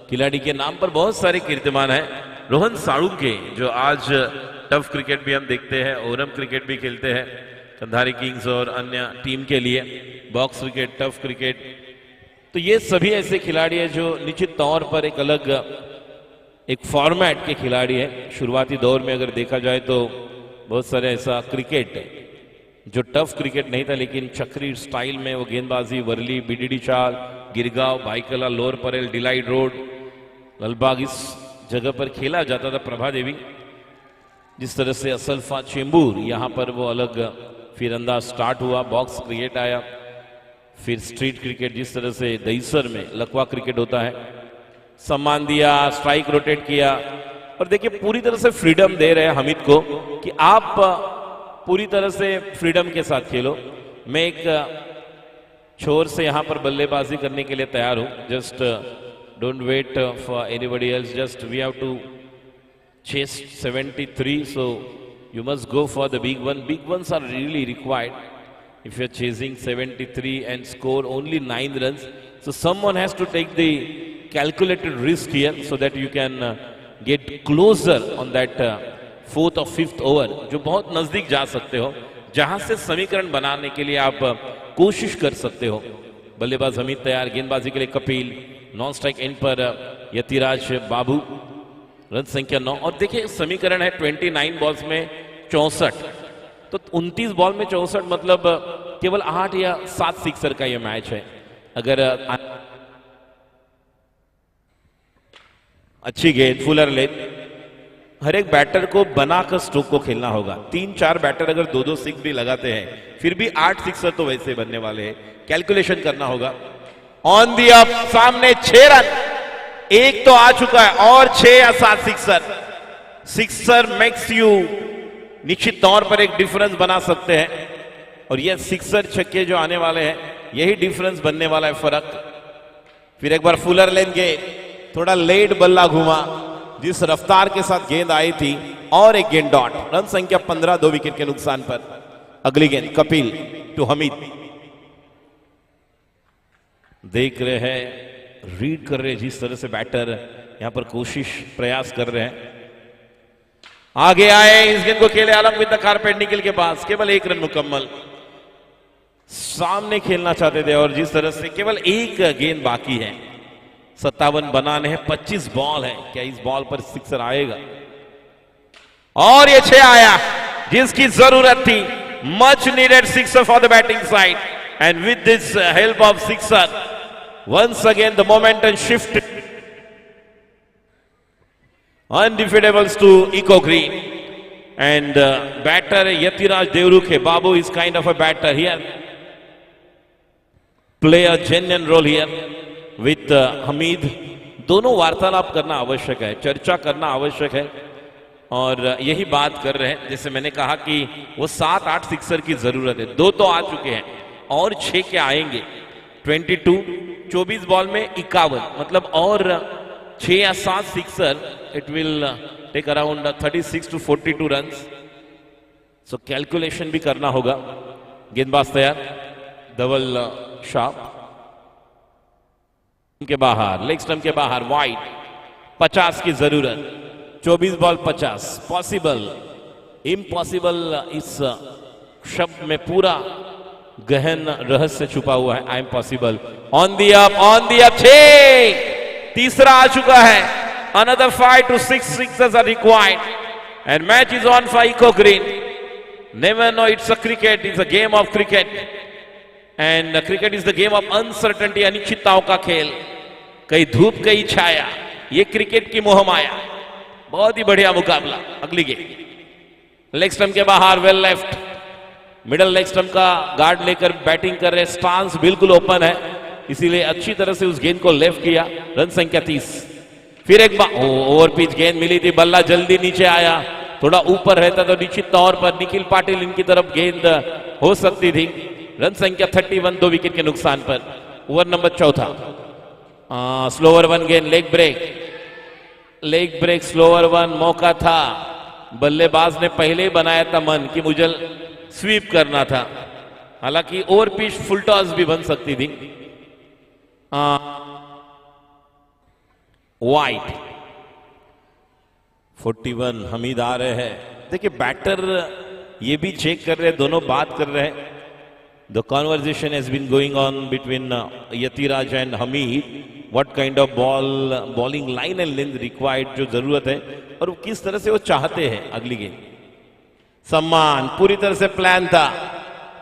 खिलाड़ी के नाम पर बहुत सारे कीर्तिमान हैं। रोहन साळुंके जो आज टफ क्रिकेट भी हम देखते हैं, ओहरम क्रिकेट भी खेलते हैं कंधारी किंग्स और अन्य टीम के लिए, बॉक्स क्रिकेट, टफ क्रिकेट। तो ये सभी ऐसे खिलाड़ी हैं जो निश्चित तौर पर एक अलग एक फॉर्मेट के खिलाड़ी हैं। शुरुआती दौर में अगर देखा जाए तो बहुत सारे ऐसा क्रिकेट जो टफ क्रिकेट नहीं था, लेकिन चक्री स्टाइल में वो गेंदबाजी, Worli, BDD chawl, Girgaon, Byculla, lower Parel, delight road, Lalbaug, इस जगह पर खेला जाता था। प्रभा देवी, जिस तरह से असलफा चेंबूर, यहां पर वो अलग फिर अंदाज स्टार्ट हुआ, बॉक्स क्रिकेट आया, फिर स्ट्रीट क्रिकेट, जिस तरह से दहीसर में लकवा क्रिकेट होता है, सम्मान दिया, स्ट्राइक रोटेट किया। और देखिए पूरी तरह से फ्रीडम दे रहे हैं हमीद को कि आप पूरी तरह से फ्रीडम के साथ खेलो। मैं एक छोर से यहां पर बल्लेबाजी करने के लिए तैयार हूं। Just don't wait for anybody else, just we have to chase 73, so you must go for the big one. Big ones are really required if you're chasing 73 and score only 9 runs. So someone has to take the calculated risk here so that you can get closer on that 4th or 5th over, जो बहुत नजदीक जा सकते हो, जहां से समीकरण बनाने के लिए आप कोशिश कर सकते हो। बल्लेबाज हमीद तैयार, गेंदबाजी के लिए कपिल, नॉन स्ट्राइक एंड पर यतिराज बाबू, रन संख्या 9। और देखिए समीकरण है 29 बॉल्स में 64, तो 29 बॉल में 64 मतलब केवल 8 या 7 सिक्सर का यह मैच है। अगर अच्छी गेंद, फुलर लेंथ, हर एक बैटर को बनाकर स्ट्रोक को खेलना होगा। 3-4 बैटर अगर 2-2 सिक्स भी लगाते हैं, फिर भी 8 सिक्सर तो वैसे बनने वाले हैं। कैलकुलेशन करना होगा। ऑन दी अप, सामने 6 रन, एक तो आ चुका है और 6 या 7 सिक्सर। सिक्सर मेक्स यू, निश्चित तौर पर एक डिफरेंस बना सकते हैं, और ये सिक्सर छक्के जो आने वाले हैं, यही डिफरेंस बनने वाला है, फर्क। फिर एक बार फुलर लेंगे, थोड़ा लेट बल्ला घुमा, जिस रफ्तार के साथ गेंद आई थी, और एक गेंद डॉट। रन संख्या 15, 2 विकेट के नुकसान पर। अगली गेंद कपिल टू हमीद, देख रहे हैं, रीड कर रहे हैं जिस तरह से बैटर यहां पर कोशिश प्रयास कर रहे हैं। आगे आए, इस गेंद को खेले आलम विद द कारपेट, निखिल के पास केवल 1 रन मुकम्मल। सामने खेलना चाहते थे, और जिस तरह से केवल 1 गेंद बाकी है, 57 बनाने हैं, 25 बॉल है। क्या इस बॉल पर सिक्सर आएगा? और ये 6 आया जिसकी जरूरत थी। Much needed sixer for the batting side, and with this help of sixer, once again the momentum shift. Undefeatables to Eco Green, and batter Yatiraj Devruke. Babu is kind of a batter here. Play a genuine role here with Hamid. दोनों वार्तालाप करना आवश्यक है, चर्चा करना आवश्यक है, और यही बात कर रहे हैं, जैसे मैंने कहा कि वो 7-8 सिक्सर की जरूरत है। 2 तो आ चुके हैं और 6 के आएंगे। 24 बॉल में 51, मतलब और 6 या 7 sixer, it will take around 36 to 42 run. So calculation भी करना होगा। गेंदबाज तैयार, धवल शार्प के बाहर, लेग स्टंप के बाहर, वाइड, 50 की जरूरत। 24 बॉल 50, पॉसिबल, इम्पॉसिबल, इस शब्द में पूरा गहन रहस्य छुपा हुआ है। I am possible. On the up, on the up, 6, तीसरा आ चुका है। Another 5 to 6 sixes are required and match is on for Eco Green. Never know, it's a cricket, it's a game of cricket and cricket is the game of uncertainty, अनिश्चितताओं का खेल। कहीं धूप कहीं छाया, ये क्रिकेट की मोहमाया। बहुत ही बढ़िया मुकाबला। अगली गेंद लेग स्टंप के बाहर, well left, middle leg stump का गार्ड लेकर बैटिंग कर रहे, स्टांस बिल्कुल ओपन है, इसीलिए अच्छी तरह से उस गेंद को लेफ्ट किया। रन संख्या 30। फिर एक बार ओवर पिच गेंद मिली थी, बल्ला जल्दी नीचे आया, थोड़ा ऊपर रहता तो निश्चित तौर पर निखिल पाटिल इनकी तरफ गेंद हो सकती थी। रन संख्या 31, 2 विकेट के नुकसान पर। ओवर नंबर 4, स्लोवर 1 गेंद, लेग ब्रेक, स्लोवर 1 मौका था। बल्लेबाज ने पहले ही बनाया था मन कि मुझे स्वीप करना था, हालांकि ओवर पिच फुल टॉस भी बन सकती थी। वाइड, 41, हमीद आ रहे हैं। देखिए बैटर ये भी चेक कर रहे हैं, दोनों बात कर रहे हैं। The conversation has been going on between Yatiraj and Hamid. What kind of bowling line and length required, जो जरूरत है और वो किस तरह से वो चाहते हैं। अगली गेंद, सम्मान, पूरी तरह से प्लान था,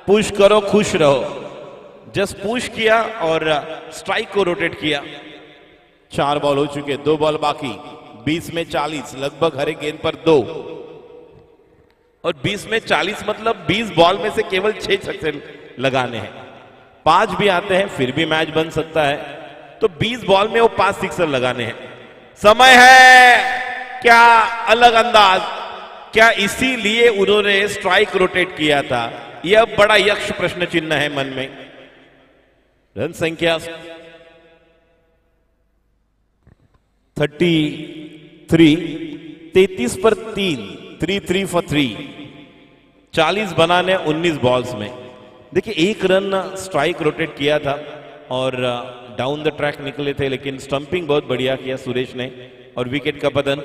पुश करो खुश रहो। जस्ट पुश किया और स्ट्राइक को रोटेट किया। 4 बॉल हो चुके, 2 बॉल बाकी। 20 में 40, लगभग हर एक गेंद पर 2, और 20 में 40 मतलब 20 बॉल में से केवल 6 छक्के लगाने हैं। 5 भी आते हैं फिर भी मैच बन सकता है, तो 20 बॉल में वो 5 सिक्सर लगाने हैं। समय है, क्या अलग अंदाज, क्या इसीलिए उन्होंने स्ट्राइक रोटेट किया था? यह बड़ा यक्ष प्रश्न चिन्ह है मन में। रन संख्या 33, 33 पर 3, 3 for 3, 40 बनाने 19 बॉल्स में। देखिए 1 रन स्ट्राइक रोटेट किया था और डाउन द ट्रैक निकले थे, लेकिन स्टंपिंग बहुत बढ़िया किया सुरेश ने और विकेट का पतन।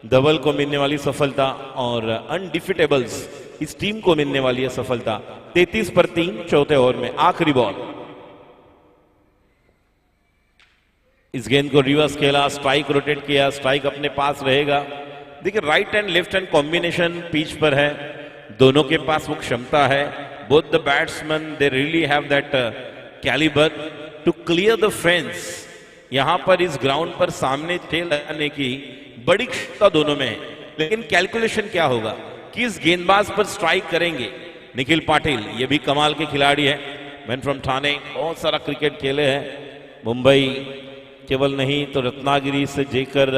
धवल को मिलने वाली सफलता और अनडिफिटेबल्स इस टीम को मिलने वाली है सफलता। 33 पर 3, चौथे ओवर में आखिरी बॉल। इस गेंद को रिवर्स खेला, स्ट्राइक रोटेट किया, स्ट्राइक अपने पास रहेगा। देखिए right and left hand combination pitch पर है, दोनों के पास वो क्षमता है। Both the batsman they really have that calibre to clear the fence. यहां पर इस ग्राउंड पर सामने टेल लगाने की बड़ी क्षमता दोनों में है, लेकिन कैलकुलेशन क्या होगा, किस गेंदबाज पर स्ट्राइक करेंगे। निखिल पाटिल ये भी कमाल के खिलाड़ी है, मैन फ्रॉम ठाणे, बहुत सारा क्रिकेट खेले हैं। मुंबई केवल नहीं तो रत्नागिरी से जेकर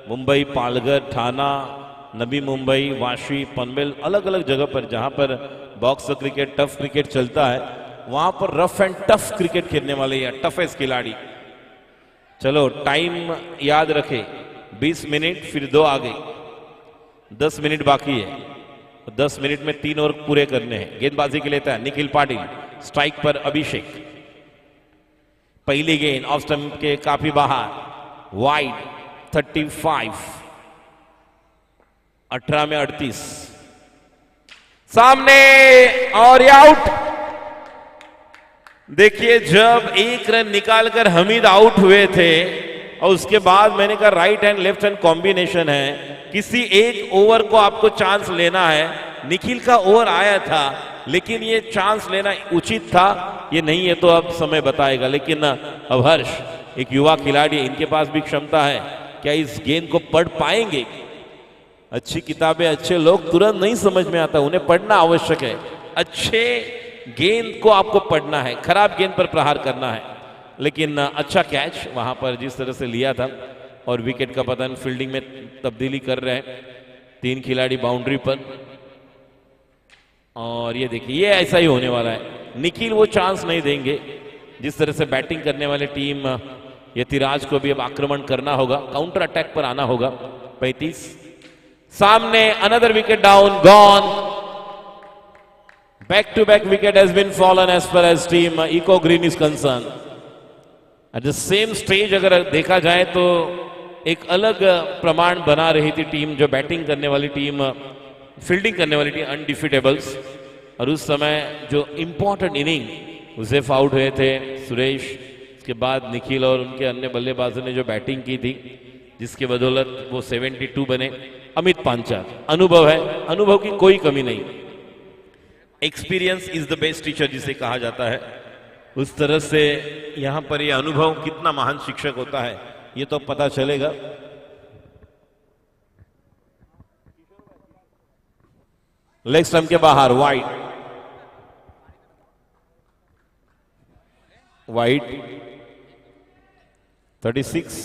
मुंबई, पालघर, ठाना, नवी मुंबई, वाशी, पनवेल, अलग अलग जगह पर जहां पर बॉक्स क्रिकेट, टफ क्रिकेट चलता है, वहां पर रफ एंड टफ क्रिकेट खेलने वाले या टफेस्ट खिलाड़ी। चलो टाइम याद रखे, 20 मिनट फिर 2 आ गई, 10 मिनट बाकी है। 10 मिनट में 3 ओवर पूरे करने हैं। गेंदबाजी के लेता है निखिल पाटिल, स्ट्राइक पर अभिषेक। पहली गेंद ऑफ स्टंप के काफी बाहर, वाइड, 35, 18 में 38, सामने और आउट। देखिए जब 1 रन निकालकर हमीद आउट हुए थे और उसके बाद मैंने कहा right hand left hand combination है, किसी एक ओवर को आपको चांस लेना है। निखिल का ओवर आया था, लेकिन ये चांस लेना उचित था, ये नहीं है तो अब समय बताएगा। लेकिन अब हर्ष एक युवा खिलाड़ी, इनके पास भी क्षमता है, क्या इस गेंद को पढ़ पाएंगे? अच्छी किताबें, अच्छे लोग तुरंत नहीं समझ में आता, उन्हें पढ़ना आवश्यक है। अच्छे गेंद को आपको पढ़ना है, खराब गेंद पर प्रहार करना है। लेकिन अच्छा कैच वहां पर जिस तरह से लिया था और विकेट का पतन, फील्डिंग में तब्दीली कर रहे हैं। 3 खिलाड़ी बाउंड्री पर, और ये देखिए ये ऐसा ही होने वाला है। निखिल वो चांस नहीं देंगे। जिस तरह से बैटिंग करने वाली टीम यतिराज को भी अब आक्रमण करना होगा, काउंटर अटैक पर आना होगा। 35 सामने, another wicket down, gone. Back to back wicket has been fallen as far as team Eco Green is concern. At the same stage अगर देखा जाए तो एक अलग प्रमाण बना रही थी टीम, जो बैटिंग करने वाली टीम, फील्डिंग करने वाली टीम अनडिफिटेबल्स, और उस समय जो इंपॉर्टेंट इनिंग उसेफ आउट हुए थे सुरेश, उसके बाद निखिल और उनके अन्य बल्लेबाजों ने जो बैटिंग की थी, जिसके बदौलत वो 72 बने। अमित पांचाल, अनुभव है, अनुभव की कोई कमी नहीं। Experience is the best teacher जिसे कहा जाता है, उस तरह से यहां पर ये अनुभव कितना महान शिक्षक होता है ये तो पता चलेगा। लेग स्टंप के बाहर, वाइड, वाइड। 36,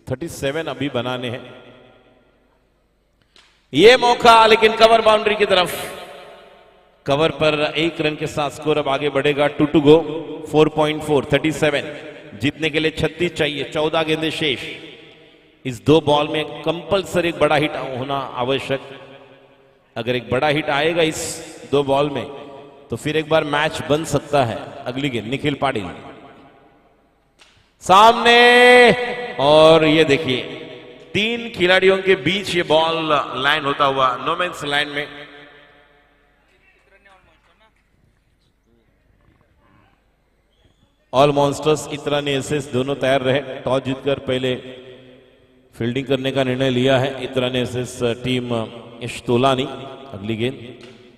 37 अभी बनाने हैं। ये मौका, लेकिन कवर बाउंड्री की तरफ, कवर पर 1 रन के साथ स्कोर अब आगे बढ़ेगा। 2 to go, 4.4, 37। जीतने के लिए 36 चाहिए, 14 गेंदें शेष। इस 2 बॉल में कंपलसरी एक बड़ा हिट होना आवश्यक। अगर एक बड़ा हिट आएगा इस 2 बॉल में तो फिर एक बार मैच बन सकता है। अगली गेंद निखिल पाटिल सामने, और ये देखिए 3 खिलाड़ियों के बीच ये बॉल लाइन होता हुआ नो मैंस लाइन में। ऑल मॉन्स्टर्स इतरा ने एसएस दोनों तैयार रहे। टॉस जीतकर पहले फील्डिंग करने का निर्णय लिया है इतरा ने एसएस टीम इश्तोलानी। अगली गेंद,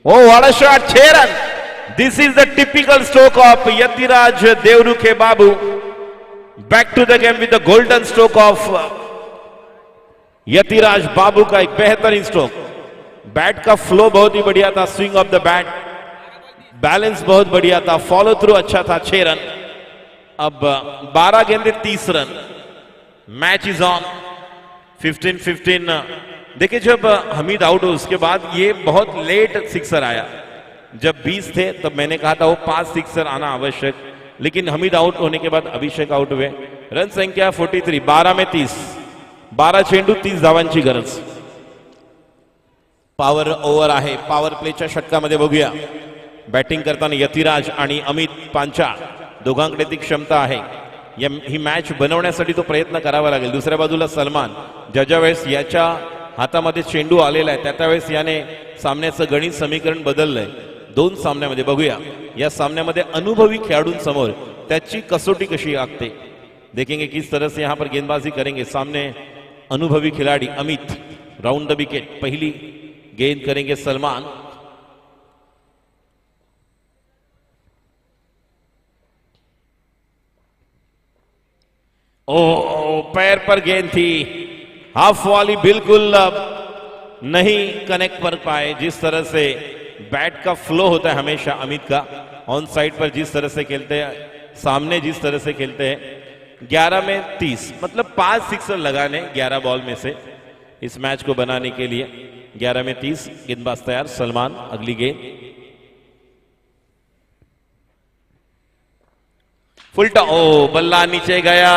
oh what a shot, 6 run. This is the typical stroke of Yatiraj Devrukhe Babu. Back to the game with the golden stroke of Yatiraj Babu का एक बेहतरीन स्ट्रोक। बैट का फ्लो बहुत ही बढ़िया था, swing of the bat, balance बहुत बढ़िया था, फॉलो थ्रू अच्छा था। 6 रन। अब 12 गेंदे 30 रन। Match is on. 15-15। देखिए जब हमीद आउट हो उसके बाद ये बहुत लेट सिक्सर आया। जब 20 थे तब मैंने कहा था वो 5 सिक्सर आना आवश्यक, लेकिन हमीद आउट होने के बाद अभिषेक आउट हुए। रन संख्या 43, 12 में 30, 12 चेंडू 30 धावांची गरज। पॉवर ओव्हर आहे। पॉवर प्लेच्या षटकामध्ये बघूया बॅटिंग करताना यतिराज आणि अमित पांचाळ दोघांकडे ती क्षमता आहे। ही मॅच बनवण्यासाठी तो प्रयत्न करावा लागेल। दुसऱ्या बाजूला सलमान, ज्या वेळेस याच्या हातामध्ये चेंडू आलेला आहे त्यावेळेस याने सामन्याचं गणित समीकरण बदललंय। 2 सामन्यामध्ये बघूया या सामन्यामध्ये अनुभवी खेळाडूंसमोर त्याची कसोटी कशी लागते। देखेंगे किस तरह से यहां पर गेंदबाजी करेंगे। सामने अनुभवी खिलाड़ी अमित, राउंड द विकेट। पहली गेंद करेंगे सलमान। ओ पैर पर गेंद थी, हाफ वाली बिल्कुल नहीं कनेक्ट कर पाए। जिस तरह से बैट का फ्लो होता है हमेशा अमित का, ऑन साइड पर जिस तरह से खेलते हैं, सामने जिस तरह से खेलते हैं। 11 में 30 मतलब 5 सिक्सर लगाने 11 बॉल में से इस मैच को बनाने के लिए। 11 में 30। गेंदबाज तैयार सलमान। अगली गेंद फुलटा, ओ बल्ला नीचे गया,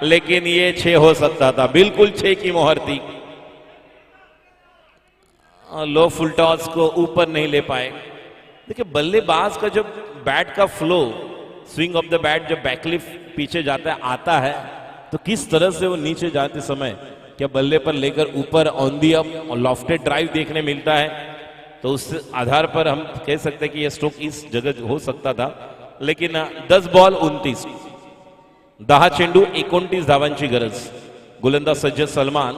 लेकिन ये 6 हो सकता था, बिल्कुल 6 की मोहर थी। लो फुल टॉस को ऊपर नहीं ले पाए। देखिए बल्लेबाज का जब बैट का flow, swing of the bat जब बैकलिफ पीछे जाता है आता है तो किस तरह से वो नीचे जाते समय क्या बल्ले पर लेकर ऊपर ऑन दी अप और लॉफ्टेड ड्राइव देखने मिलता है। तो उस आधार पर हम कह सकते हैं कि यह स्ट्रोक इस जगह हो सकता था। लेकिन 10 बॉल 29, 10 चेंडू 29 धावांची गरज। गोलंदाज सज्ज सलमान,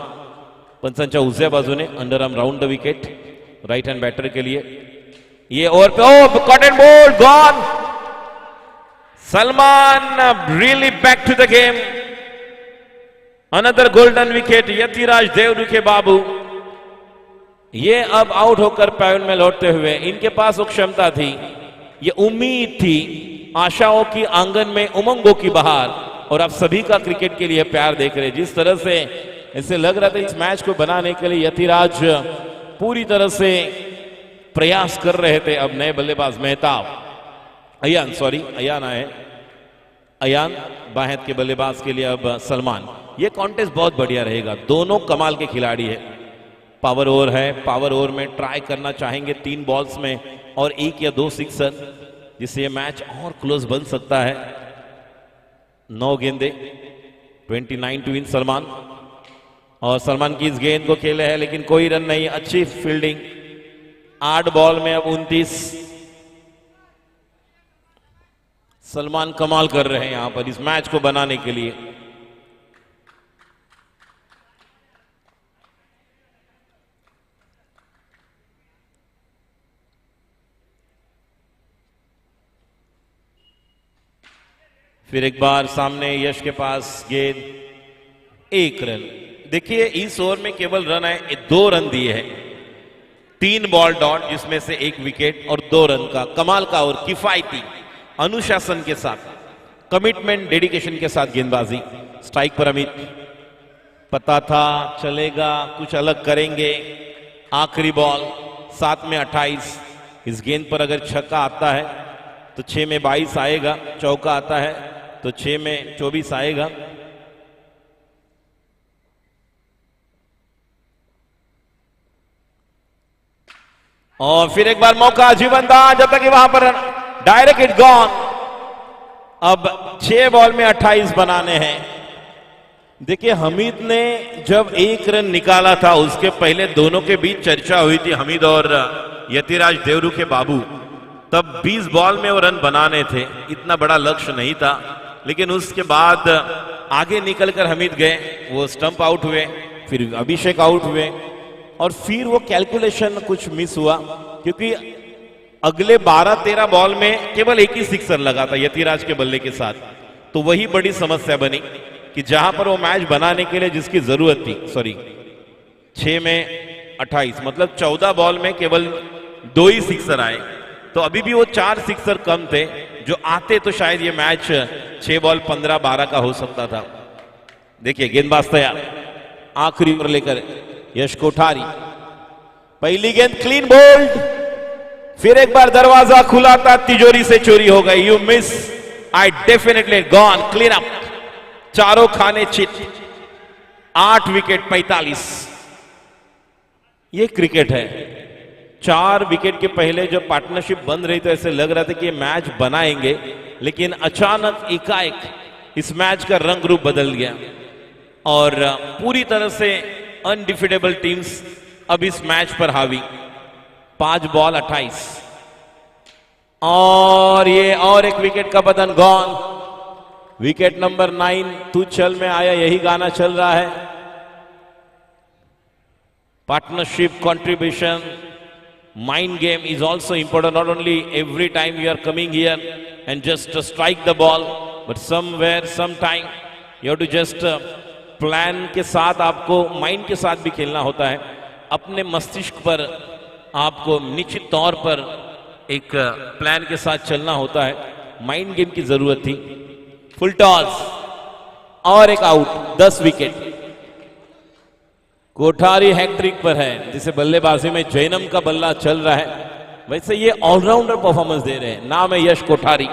पंचांच्या उजव्या बाजूने underarm round the wicket right hand batter के लिए। ये ओवर पे oh caught and bowled gone. Salman really back to the game. Another golden wicket Yatiraj Devrukhe Babu. ये अब आउट होकर पैवन में लौटते हुए, इनके पास वो क्षमता थी, ये उम्मीद थी, आशाओं की आंगन में उमंगों की बहार। और आप सभी का क्रिकेट के लिए प्यार देख रहे, जिस तरह से ऐसे लग रहा था इस मैच को बनाने के लिए यतिराज पूरी तरह से प्रयास कर रहे थे। अब नए बल्लेबाज मेहताब, अयान आए, अयान बाहेत के बल्लेबाज के लिए अब सलमान। ये कॉन्टेस्ट बहुत बढ़िया रहेगा, दोनों कमाल के खिलाड़ी है। पावर ओवर है, पावर ओवर में ट्राई करना चाहेंगे 3 बॉल्स में और 1 या 2 सिक्सर, जिससे ये मैच और क्लोज बन सकता है। 9 गेंदे, 29 टू विन सलमान, और सलमान की इस गेंद को खेले है लेकिन कोई रन नहीं। अच्छी फील्डिंग, 8 बॉल में अब 29। सलमान कमाल कर रहे हैं यहां पर इस मैच को बनाने के लिए। फिर एक बार सामने यश के पास गेंद, 1 रन। देखिए इस ओवर में केवल रन है 2 रन दिए हैं, 3 बॉल डॉट, जिसमें से 1 विकेट और 2 रन का कमाल का और किफायती अनुशासन के साथ, कमिटमेंट, डेडिकेशन के साथ गेंदबाजी। स्ट्राइक पर अमित, पता था चलेगा कुछ अलग करेंगे। आखिरी बॉल, 7 में 28। इस गेंद पर अगर छक्का आता है तो 6 में 22 आएगा, चौका आता है तो 6 में 24 आएगा। और फिर एक बार मौका जीवनदान, जब तक कि वहां पर डायरेक्ट हिट गॉन। अब 6 बॉल में 28 बनाने हैं। देखिए हमीद ने जब 1 रन निकाला था उसके पहले दोनों के बीच चर्चा हुई थी, हमीद और यतिराज देवरू के बाबू। तब 20 बॉल में वो रन बनाने थे, इतना बड़ा लक्ष्य नहीं था। लेकिन उसके बाद आगे निकलकर हमीद गए, वो स्टंप आउट हुए, फिर अभिषेक आउट हुए, और फिर वो कैलकुलेशन कुछ मिस हुआ, क्योंकि अगले 12-13 बॉल में केवल 1 ही सिक्सर लगा था यतिराज के बल्ले के साथ। तो वही बड़ी समस्या बनी कि जहां पर वो मैच बनाने के लिए जिसकी जरूरत थी, 6 में 28 मतलब 14 बॉल में केवल 2 ही सिक्सर आए। तो अभी भी वो 4 सिक्सर कम थे, जो आते तो शायद ये मैच 6 बॉल 15-12 का हो सकता था। देखिए गेंदबाज तैयार, आखिरी ओवर लेकर यश कोठारी। पहली गेंद क्लीन बोल्ड, फिर एक बार दरवाजा खुला था, तिजोरी से चोरी हो गई। You miss, I definitely gone, clean up. चारों खाने चित, 8 विकेट 45। ये क्रिकेट है। 4 विकेट के पहले जब पार्टनरशिप बन रही तो ऐसे लग रहा था कि ये मैच बनाएंगे, लेकिन अचानक एकाएक इस मैच का रंग रूप बदल गया और पूरी तरह से अनडिफिटेबल टीम्स अब इस मैच पर हावी। 5 बॉल 28 और ये और एक विकेट का बदन गॉन। विकेट नंबर 9 तू चल में आया, यही गाना चल रहा है। Partnership, contribution, mind game is also important. Not only every time you are coming here and just strike the ball, but somewhere, sometime you have to just plan के साथ आपको mind के साथ भी खेलना होता है। अपने मस्तिष्क पर आपको निश्चित तौर पर एक प्लान के साथ चलना होता है। माइंड गेम की जरूरत थी। फुल टॉस और एक आउट, 10 विकेट। कोठारी हैट्रिक पर है, जिसे बल्लेबाजी में जैनम का बल्ला चल रहा है। वैसे ये ऑलराउंडर परफॉर्मेंस दे रहे हैं। नाम है यश कोठारी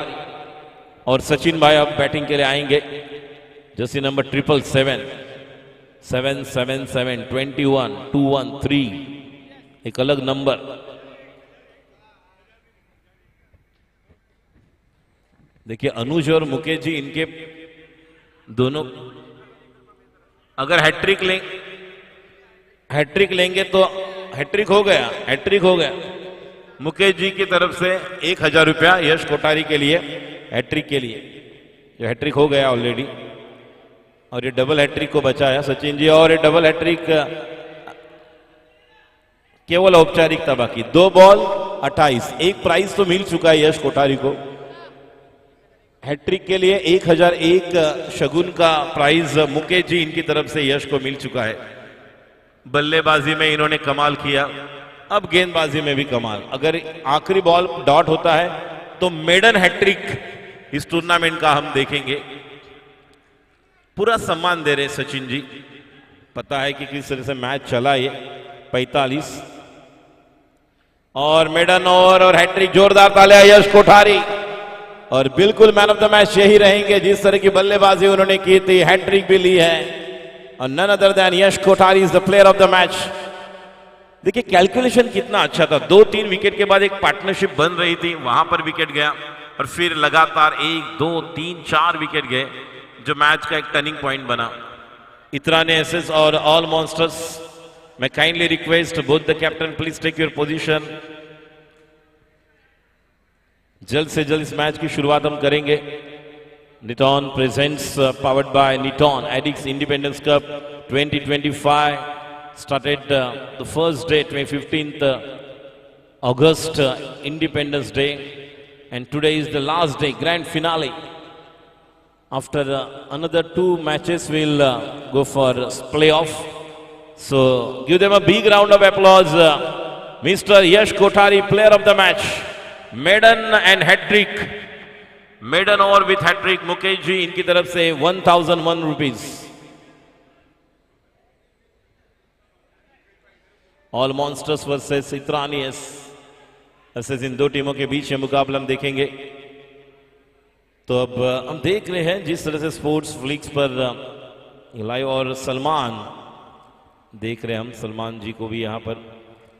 और सचिन भाई अब बैटिंग के लिए आएंगे। जर्सी नंबर 777 777 21 213, एक अलग नंबर। देखिए अनुज और मुकेश जी, इनके दोनों अगर हैट्रिक लेंगे तो हैट्रिक हो गया। मुकेश जी की तरफ से 1000 रुपया यश कोठारी के लिए, हैट्रिक के लिए, जो हैट्रिक हो गया ऑलरेडी। और ये डबल हैट्रिक को बचाया सचिन जी, और ये डबल हैट्रिक केवल औपचारिकता बाकी। 2 बॉल 28, एक प्राइज तो मिल चुका है यश कोठारी को। हैट्रिक के लिए 1001 शगुन का प्राइज मुकेश जी इनकी तरफ से यश को मिल चुका है। बल्लेबाजी में इन्होंने कमाल किया, अब गेंदबाजी में भी कमाल। अगर आखिरी बॉल डॉट होता है तो मेडन हैट्रिक इस टूर्नामेंट का हम देखेंगे। पूरा सम्मान दे रहे सचिन जी। पता है कि किस तरह से मैच चला ये 45 और मेडन ओवर और हैट्रिक, जोरदार तालियां यश कोठारी। और बिल्कुल मैन ऑफ द मैच यही रहेंगे, जिस तरह की बल्लेबाजी उन्होंने की थी, हैट्रिक भी ली है। और none other than Yash Kothari is the player of the match. देखिए कैलकुलेशन कितना अच्छा था, 2-3 विकेट के बाद एक पार्टनरशिप बन रही थी, वहां पर विकेट गया और फिर लगातार 1, 2, 3, 4 विकेट गए, जो मैच का एक टर्निंग पॉइंट बना। इतराने एसेस और ऑल मॉन्स्टर्स, मैं kindly request both the captain please take your position. जल्द से जल्द इस मैच की शुरुआत हम करेंगे। Niton presents powered by Niton Edix independence cup 2025 started the first day 15th August Independence Day, and today is the last day, grand finale. After another 2 matches we'll go for playoff, so give them a big round of applause. Mr. Yash Kothari, player of the match, maiden and hat-trick, maiden over with hat-trick, Mukesh ji इनकी तरफ से 1001 rupees. All monsters versus इतरानी ऐसे इन दो टीमों के बीच में मुकाबला हम देखेंगे। तो अब हम देख रहे हैं जिस तरह से स्पोर्ट्स फ्लिक्स पर लाइव, और सलमान देख रहे हैं हम, सलमान जी को भी यहाँ पर